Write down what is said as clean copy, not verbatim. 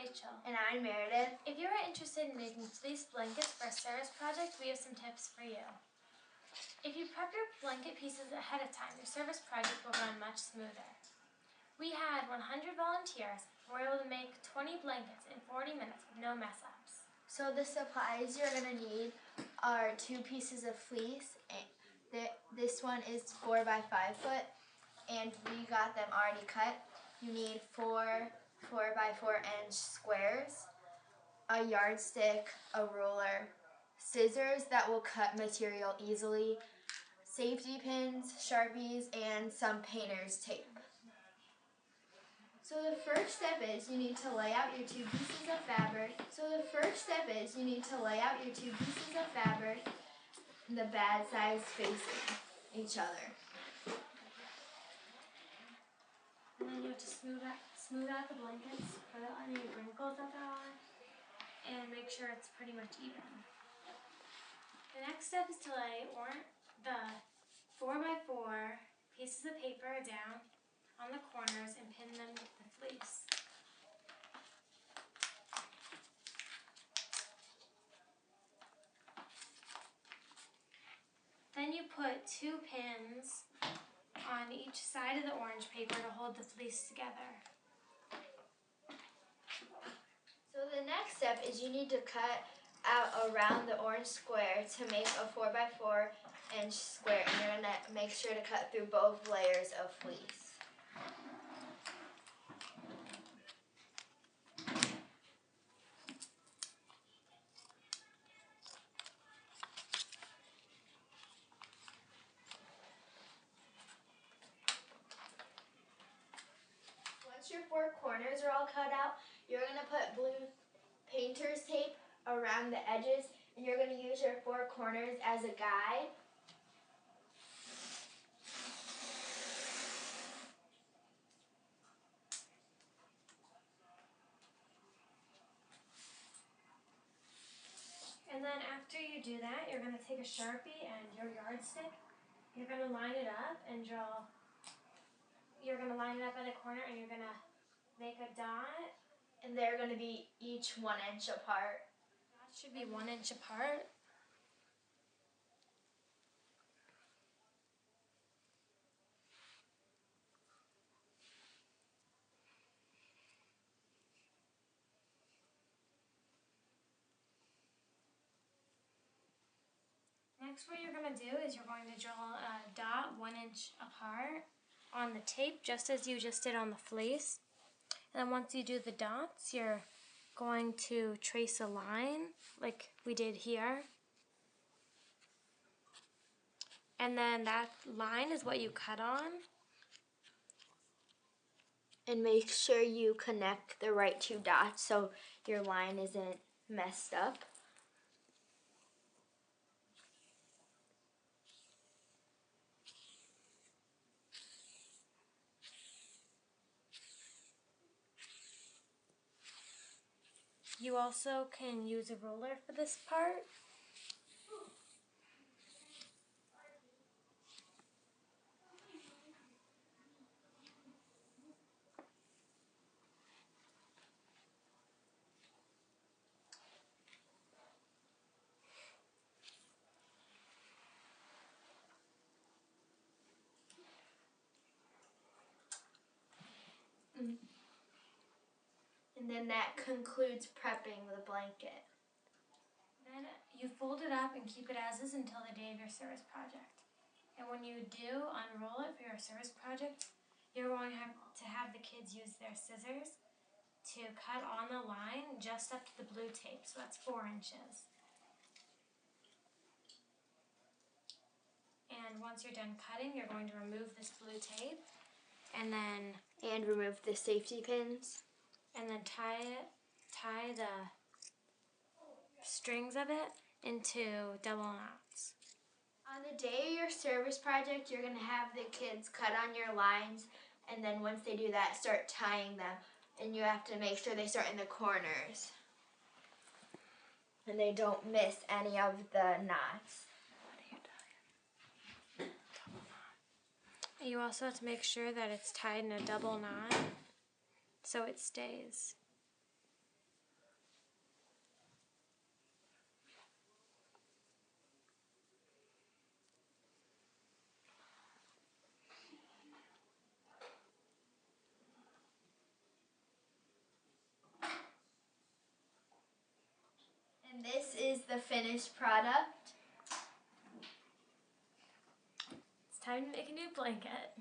Rachel. And I'm Meredith. If you are interested in making fleece blankets for a service project, we have some tips for you. If you prep your blanket pieces ahead of time, your service project will run much smoother. We had 100 volunteers and were able to make 20 blankets in 40 minutes with no mess-ups. So the supplies you're going to need are 2 pieces of fleece. This one is 4 by 5 foot, and we got them already cut. You need 4 by 4 inch squares, a yardstick, a ruler, scissors that will cut material easily, safety pins, Sharpies, and some painter's tape. So the first step is you need to lay out your 2 pieces of fabric. The bad sides facing each other. And then you have to smooth out the blankets, put out any wrinkles that there are, and make sure it's pretty much even. The next step is to lay the 4 by 4 pieces of paper down on the corners and pin them with the fleece. Then you put 2 pins on each side of the orange paper to hold the fleece together. So the next step is you need to cut out around the orange square to make a 4 by 4 inch square, and you're going to make sure to cut through both layers of fleece. Once your 4 corners are all cut out, you're going to put blue painter's tape around the edges, and you're going to use your 4 corners as a guide. And then after you do that, you're going to take a Sharpie and your yardstick. You're going to line it up and draw. You're going to line it up at a corner and you're going to make a dot. And they're going to be each 1 inch apart. Dots should be 1 inch apart. Next, what you're going to do is you're going to draw a dot 1 inch apart on the tape, just as you just did on the fleece. And then once you do the dots, you're going to trace a line like we did here. And then that line is what you cut on. And make sure you connect the right 2 dots so your line isn't messed up. You also can use a ruler for this part. And then that concludes prepping the blanket. Then you fold it up and keep it as is until the day of your service project. And when you do unroll it for your service project, you're going to have the kids use their scissors to cut on the line just up to the blue tape, so that's 4 inches. And once you're done cutting, you're going to remove this blue tape and remove the safety pins. And then tie the strings of it into double knots. On the day of your service project, you're going to have the kids cut on your lines, and then once they do that, start tying them. And you have to make sure they start in the corners and they don't miss any of the knots. You also have to make sure that it's tied in a double knot so it stays. And this is the finished product. It's time to make a new blanket.